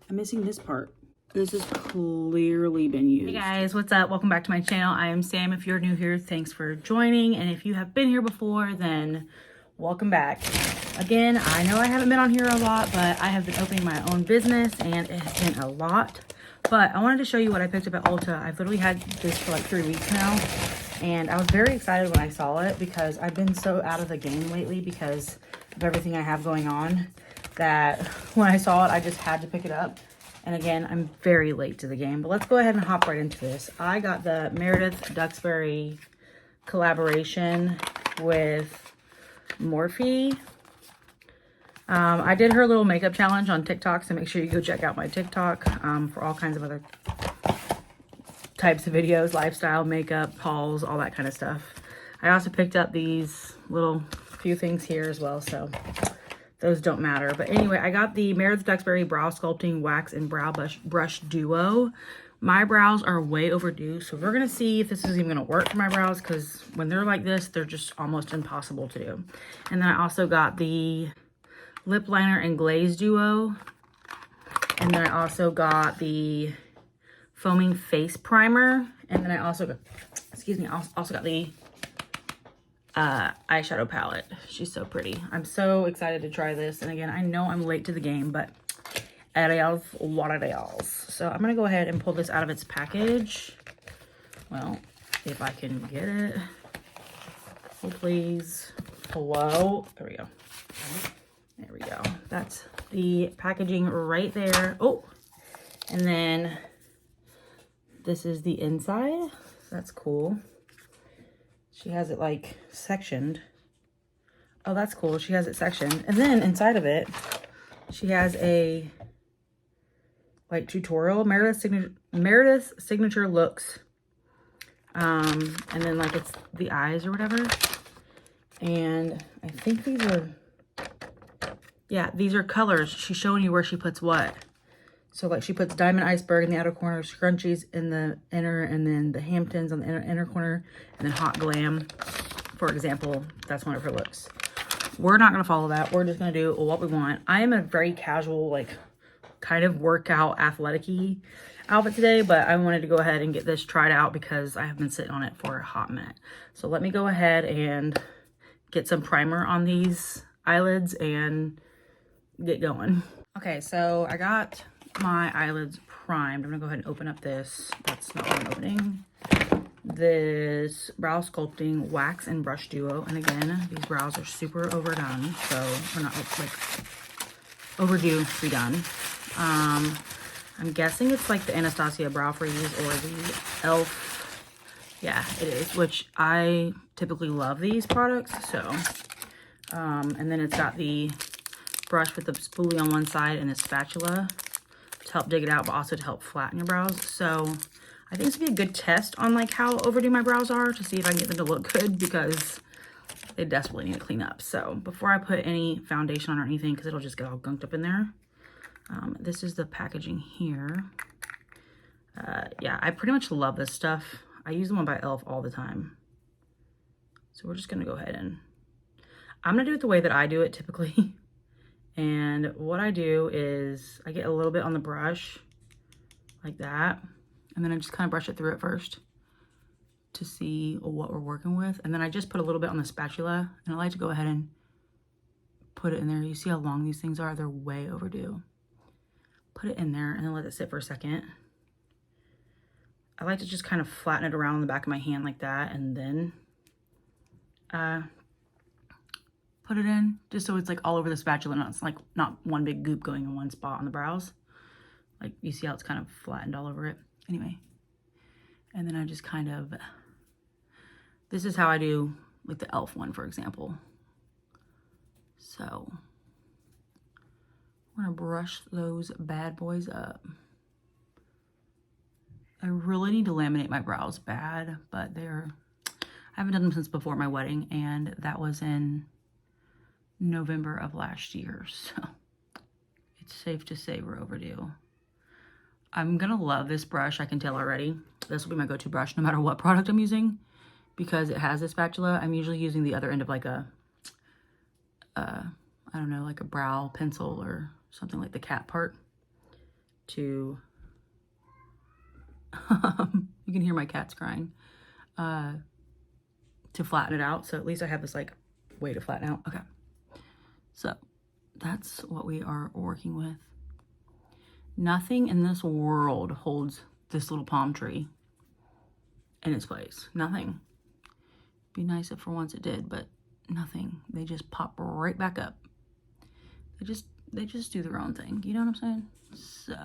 I'm missing this part. This has clearly been used. Hey guys, what's up? Welcome back to my channel. I am Sam. If you're new here, thanks for joining. And if you have been here before, then welcome back. Again, I know I haven't been on here a lot, but I have been opening my own business and it has been a lot. But I wanted to show you what I picked up at Ulta. I've literally had this for like 3 weeks now. And I was very excited when I saw it because I've been so out of the game lately because of everything I have going on that when I saw it, I just had to pick it up. And again, I'm very late to the game, but let's go ahead and hop right into this. I got the Meredith Duxbury collaboration with Morphe. I did her little makeup challenge on TikTok, so make sure you go check out my TikTok for all kinds of other types of videos, lifestyle, makeup, hauls, all that kind of stuff. I also picked up these little few things here as well, so those don't matter. But anyway, I got the Meredith Duxbury Brow Sculpting Wax and Brow Brush Duo. My brows are way overdue, so we're going to see if this is even going to work for my brows, because when they're like this, they're just almost impossible to do. And then I also got the Lip Liner and Glaze Duo. And then I also got the Foaming Face Primer. And then I also got, also got the eyeshadow palette. She's so pretty. I'm so excited to try this. And again, I know I'm late to the game, but eres what it is. So I'm gonna go ahead and pull this out of its package. Well, if I can get it. Oh, please. Hello. There we go. There we go. That's the packaging right there. Oh, and then this is the inside. That's cool. She has it like sectioned. Oh, that's cool. She has it sectioned. And then inside of it, she has a like tutorial, Meredith's signature looks. And then like it's the eyes or whatever. And I think these are, yeah, these are colors. She's showing you where she puts what. So like she puts Diamond Iceberg in the outer corner, Scrunchies in the inner, and then the Hamptons on the inner corner, and then Hot Glam, for example. That's one of her looks. We're not going to follow that. We're just going to do what we want. I am a very casual, like kind of workout athletic-y outfit today, but I wanted to go ahead and get this tried out because I have been sitting on it for a hot minute. So let me go ahead and get some primer on these eyelids and get going. Okay, so I got my eyelids primed. I'm gonna go ahead and open up this. That's not what I'm opening. This Brow Sculpting Wax and Brush Duo. And again, these brows are super overdone, so we're not like overdue to be done. I'm guessing it's like the Anastasia Brow Freeze or the e.l.f. Yeah, it is, which I typically love these products. So, and then it's got the brush with the spoolie on one side and a spatula to help dig it out, but also to help flatten your brows. So I think this would be a good test on like how overdue my brows are to see if I can get them to look good, because they desperately need to clean up. So before I put any foundation on or anything, because it'll just get all gunked up in there, this is the packaging here. Yeah, I pretty much love this stuff. I use the one by e.l.f. all the time. So we're just gonna go ahead and I'm gonna do it the way that I do it typically. And what I do is I get a little bit on the brush like that. And then I just kind of brush it through it first to see what we're working with. And then I just put a little bit on the spatula, and I like to go ahead and put it in there. You see how long these things are? They're way overdue. Put it in there and then let it sit for a second. I like to just kind of flatten it around the back of my hand like that, and then put it in just so it's like all over the spatula, and it's like not one big goop going in one spot on the brows. Like you see how it's kind of flattened all over it. Anyway, and then I just kind of, this is how I do like the e.l.f. one, for example. So I'm gonna brush those bad boys up. I really need to laminate my brows bad, but I haven't done them since before my wedding, and that was in November of last year, so it's safe to say we're overdue. I'm gonna love this brush, I can tell already. This will be my go-to brush no matter what product I'm using, because it has a spatula. I'm usually using the other end of like a, I don't know, like a brow pencil or something like the cat part to, you can hear my cats crying, to flatten it out. So at least I have this like way to flatten out. Okay. So that's what we are working with. Nothing in this world holds this little palm tree in its place. Nothing. Be nice if for once it did, but nothing. They just pop right back up. They just do their own thing. You know what I'm saying? So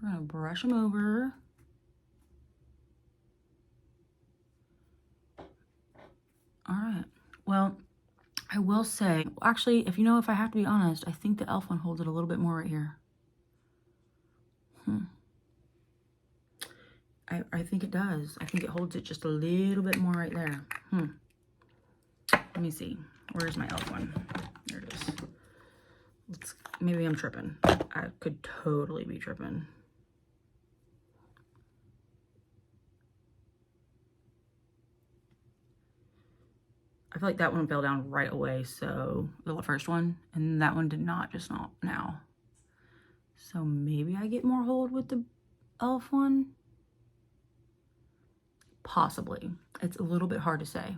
we're gonna brush them over. All right. Well, I will say, actually, if I have to be honest, I think the e.l.f. one holds it a little bit more right here. I think it does. I think it holds it just a little bit more right there. Let me see. Where's my e.l.f. one? There it is. Maybe I'm tripping. I could totally be tripping. I feel like that one fell down right away, so the first one, and that one did not, just not now. So maybe I get more hold with the e.l.f. one? Possibly. It's a little bit hard to say.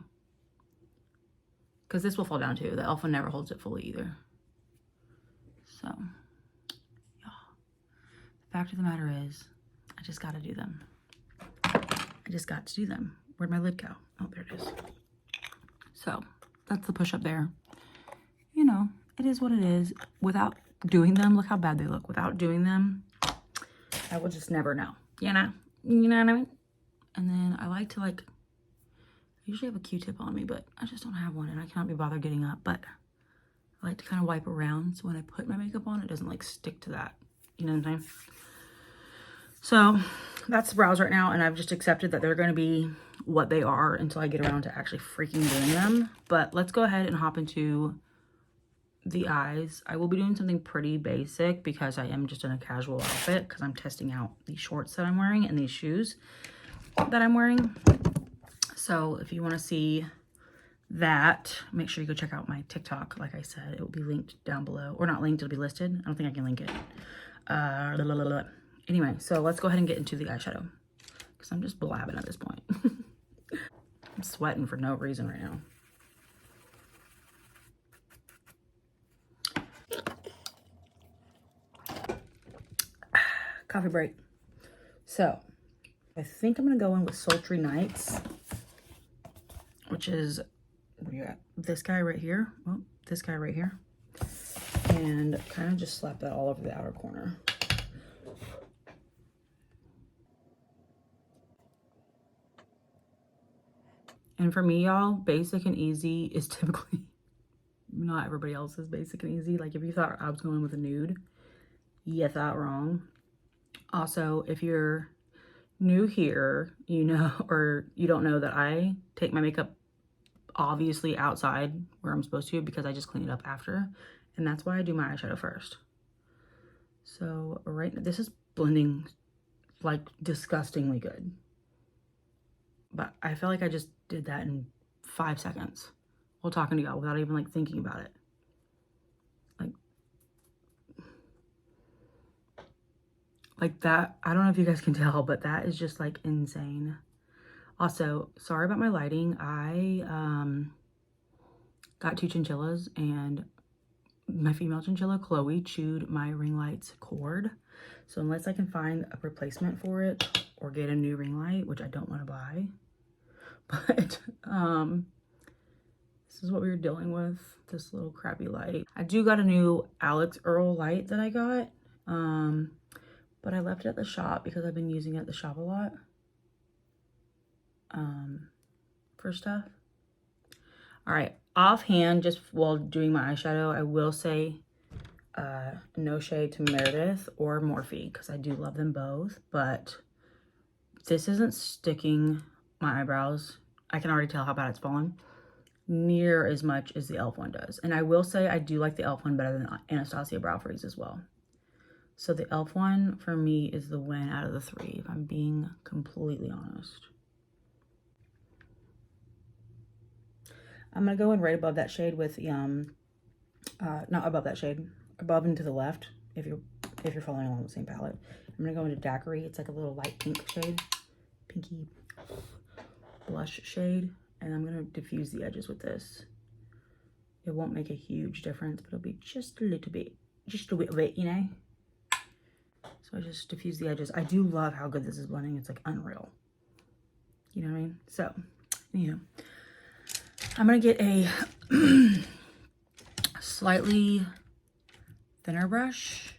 Because this will fall down too. The e.l.f. one never holds it fully either. So, yeah. The fact of the matter is, I just got to do them. I just got to do them. Where'd my lid go? Oh, there it is. So, that's the push-up there. You know, it is what it is. Without doing them, look how bad they look. Without doing them, I will just never know. You know? You know what I mean? And then I like to I usually have a Q-tip on me, but I just don't have one and I cannot be bothered getting up. But I like to kind of wipe around so when I put my makeup on, it doesn't like stick to that. You know what I'm saying? So that's the brows right now, and I've just accepted that they're going to be what they are until I get around to actually freaking doing them. But let's go ahead and hop into the eyes. I will be doing something pretty basic because I am just in a casual outfit because I'm testing out these shorts that I'm wearing and these shoes that I'm wearing. So if you want to see that, make sure you go check out my TikTok. Like I said, it will be linked down below, or not linked, it'll be listed. I don't think I can link it. Anyway, so let's go ahead and get into the eyeshadow because I'm just blabbing at this point. I'm sweating for no reason right now. Coffee break. So I think I'm gonna go in with Sultry Nights, which is, where you at? This guy right here. Well, this guy right here, and kind of just slap that all over the outer corner. And for me, y'all, basic and easy is typically not everybody else's basic and easy. Like if you thought I was going with a nude, you thought wrong. Also, if you're new here, you know, or you don't know that I take my makeup obviously outside where I'm supposed to because I just clean it up after. And that's why I do my eyeshadow first. So right now, this is blending like disgustingly good. But I feel like I just did that in 5 seconds while talking to y'all without even like thinking about it. Like that, I don't know if you guys can tell, but that is just like insane. Also, sorry about my lighting. I got 2 chinchillas and my female chinchilla, Chloe, chewed my ring light's cord. So unless I can find a replacement for it or get a new ring light, which I don't want to buy, but this is what we were dealing with, this little crappy light. I do got a new Alex Earl light that I got, but I left it at the shop because I've been using it at the shop a lot for stuff. All right, offhand, just while doing my eyeshadow, I will say no shade to Meredith or Morphe because I do love them both, but this isn't sticking my eyebrows. I can already tell how bad it's fallen, near as much as the e.l.f. one does. And I will say I do like the e.l.f. one better than Anastasia Brow Freeze as well. So the e.l.f. one for me is the win out of the 3, if I'm being completely honest. I'm gonna go in right above that shade with not above that shade, above and to the left if you're following along the same palette. I'm gonna go into Daiquiri. It's like a little light pink shade, pinky blush shade, and I'm gonna diffuse the edges with this. It won't make a huge difference, but it'll be just a little bit, you know? So I just diffuse the edges. I do love how good this is blending. It's like unreal. You know what I mean? So, you know, I'm gonna get a slightly thinner brush.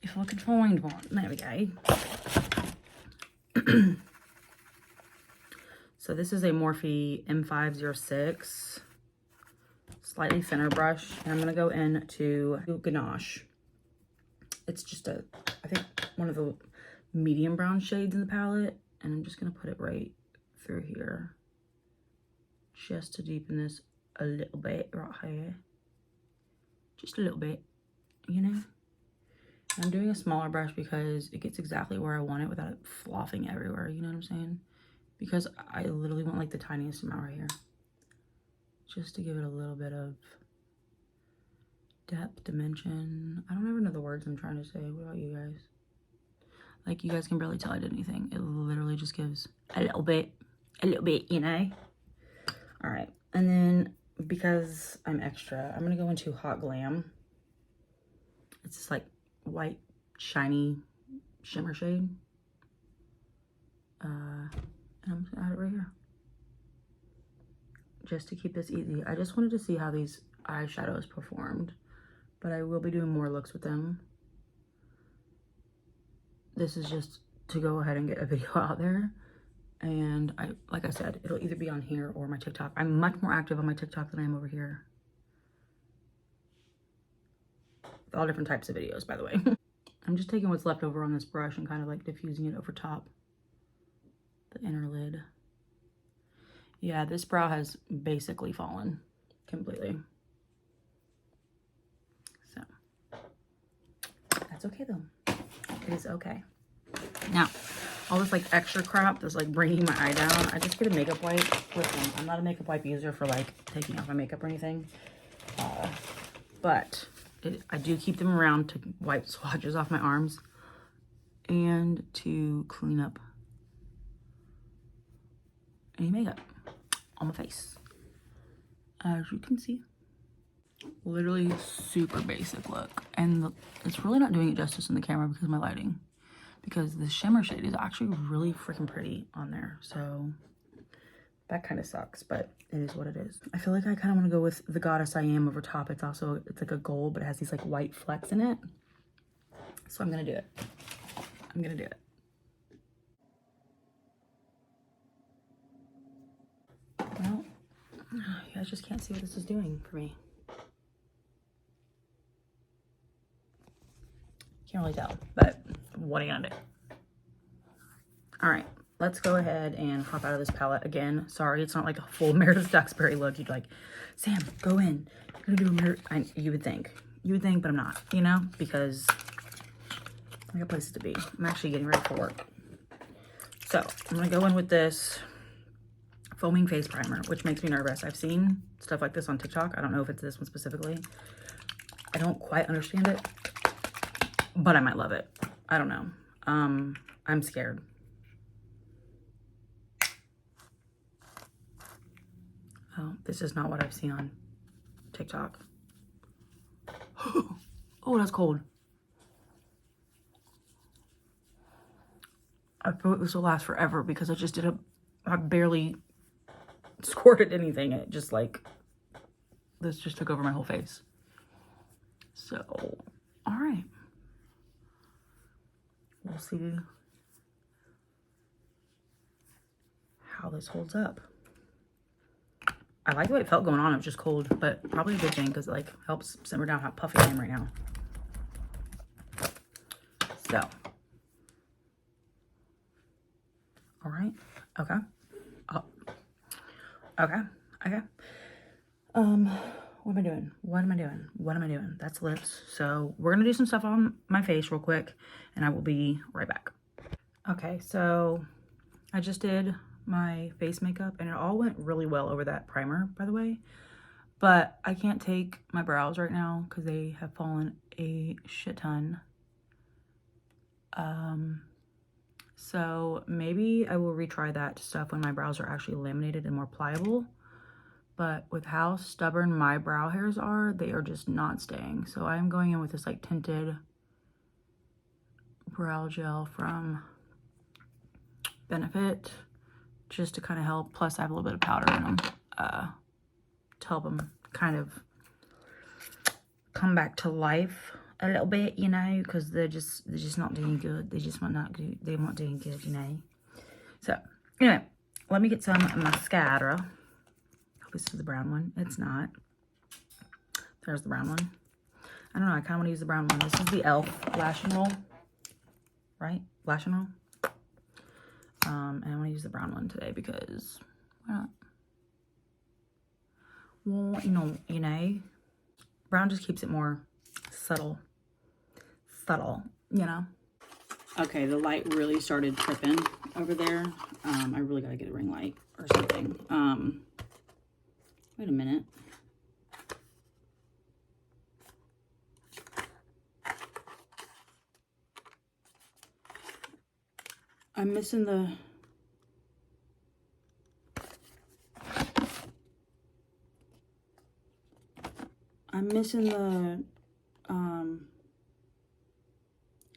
If I can find one. There we go. So this is a Morphe M506. Slightly thinner brush. And I'm gonna go into Ganache. It's just I think one of the medium brown shades in the palette. And I'm just gonna put it right through here. Just to deepen this a little bit right here. Just a little bit, you know? I'm doing a smaller brush because it gets exactly where I want it without it flopping everywhere, you know what I'm saying? Because I literally want like the tiniest amount right here. Just to give it a little bit of depth, dimension. I don't ever know the words I'm trying to say. What about you guys? Like, you guys can barely tell I did anything. It literally just gives a little bit, you know? All right, and then because I'm extra, I'm gonna go into Hot Glam. It's this like white, shiny shimmer shade. And I'm just gonna add it right here. Just to keep this easy. I just wanted to see how these eyeshadows performed, but I will be doing more looks with them. This is just to go ahead and get a video out there. And like I said, it'll either be on here or my TikTok. I'm much more active on my TikTok than I am over here. All different types of videos, by the way. I'm just taking what's left over on this brush and kind of like diffusing it over top the inner lid. Yeah, this brow has basically fallen completely. So that's okay though. It is okay. Now, all this like extra crap that's like bringing my eye down, I just get a makeup wipe. Listen, I'm not a makeup wipe user for like taking off my makeup or anything. But I do keep them around to wipe swatches off my arms and to clean up any makeup on my face. As you can see, literally super basic look. And it's really not doing it justice in the camera because of my lighting. Because the shimmer shade is actually really freaking pretty on there. So that kind of sucks, but it is what it is. I feel like I kind of want to go with the Goddess I Am over top. It's like a gold, but it has these like white flecks in it. So I'm going to do it. I'm going to do it. Well, you guys just can't see what this is doing for me. Can't really tell, but what are you gonna do? All right, let's go ahead and hop out of this palette again. Sorry, it's not like a full Meredith Duxbury look. You'd like, Sam, go in. You're gonna do a Meredith. You would think, but I'm not, you know, because I got places to be. I'm actually getting ready for work. So I'm gonna go in with this foaming face primer, which makes me nervous. I've seen stuff like this on TikTok. I don't know if it's this one specifically. I don't quite understand it, but I might love it. I don't know. I'm scared. Oh, this is not what I've seen on TikTok. Oh, that's cold. I feel like this will last forever because I barely squirted anything. It just like, this just took over my whole face. So, all right. We'll see how this holds up. I like the way it felt going on. It was just cold, but probably a good thing because it like helps simmer down how puffy I am right now. So, all right. Okay. Oh. Okay. Okay. What am I doing? What am I doing? What am I doing? That's lips. So we're gonna do some stuff on my face real quick, and I will be right back. Okay, so I just did my face makeup, and it all went really well over that primer, by the way. But I can't take my brows right now because they have fallen a shit ton. So maybe I will retry that stuff when my brows are actually laminated and more pliable. But with how stubborn my brow hairs are, they are just not staying. So I'm going in with this like tinted brow gel from Benefit just to kind of help. Plus I have a little bit of powder in them to help them kind of come back to life a little bit, you know, because they're just not doing good. They just want not good. They're not doing good, you know. So anyway, let me get some mascara. Hope this is the brown one. It's not. There's the brown one. I don't know. I kind of want to use the brown one. This is the e.l.f. Lash and Roll, right? Lash and Roll. And I want to use the brown one today because why not? Well, you know, brown just keeps it more subtle, you know. Okay, the light really started tripping over there. I really gotta get a ring light or something. Wait a minute. I'm missing the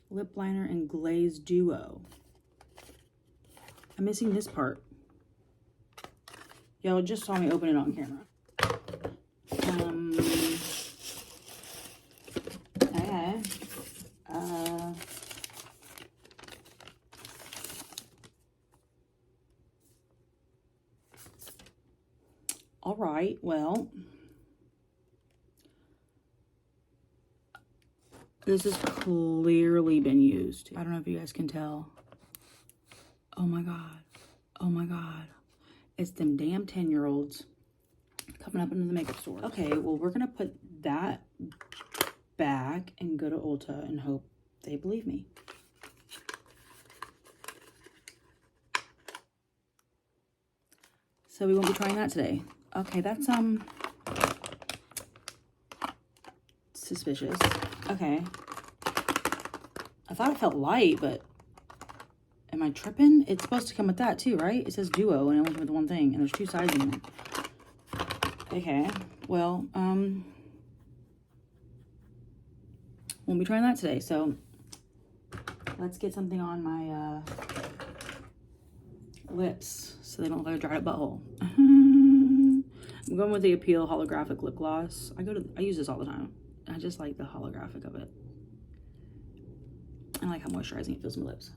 lip liner and glaze duo. I'm missing this part. Y'all just saw me open it on camera. Okay. All right, well, this has clearly been used. I don't know if you guys can tell. Oh my God. Oh my God. It's them damn 10-year-olds coming up into the makeup store. Okay, well, we're going to put that back and go to Ulta and hope they believe me. So we won't be trying that today. Okay, that's suspicious. Okay. I thought it felt light, but am I tripping? It's supposed to come with that too, right? It says duo and it only comes with one thing, and there's 2 sides in there. Okay, well, won't be trying that today, so let's get something on my lips so they don't look like a dried up butthole. I'm going with the Appeal holographic lip gloss. I use this all the time. I just like the holographic of it. I like how moisturizing it feels on my lips.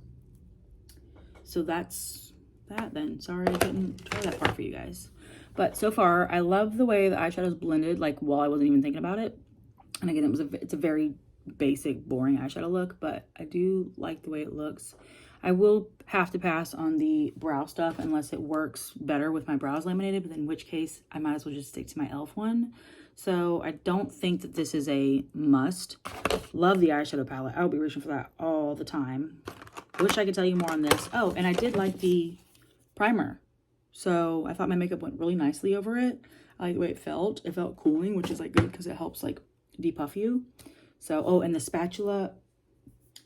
So that's that then. Sorry I couldn't try that part for you guys. But so far, I love the way the eyeshadow's blended, like while I wasn't even thinking about it. And again, it's a very basic, boring eyeshadow look, but I do like the way it looks. I will have to pass on the brow stuff unless it works better with my brows laminated, but in which case I might as well just stick to my e.l.f. one. So I don't think that this is a must. Love the eyeshadow palette. I'll be reaching for that all the time. Wish I could tell you more on this. Oh, and I did like the primer. So I thought my makeup went really nicely over it. I like the way it felt. It felt cooling, which is like good because it helps like depuff you. So, oh, and the spatula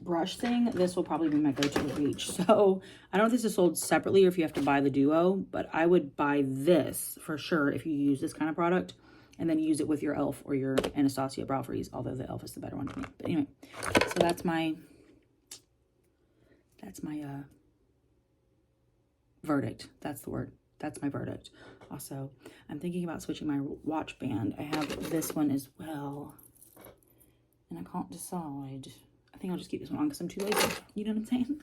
brush thing, this will probably be my go-to with Reach. So I don't know if this is sold separately or if you have to buy the duo, but I would buy this for sure if you use this kind of product, and then use it with your e.l.f. or your Anastasia Brow Freeze, although the e.l.f. is the better one to me. But anyway, so that's my verdict. That's the word. That's my verdict. Also, I'm thinking about switching my watch band. I have this one as well, and I can't decide. I think I'll just keep this one on because I'm too lazy. You know what I'm saying?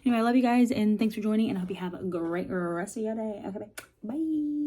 Anyway, I love you guys, and thanks for joining, and I hope you have a great rest of your day. Okay, bye.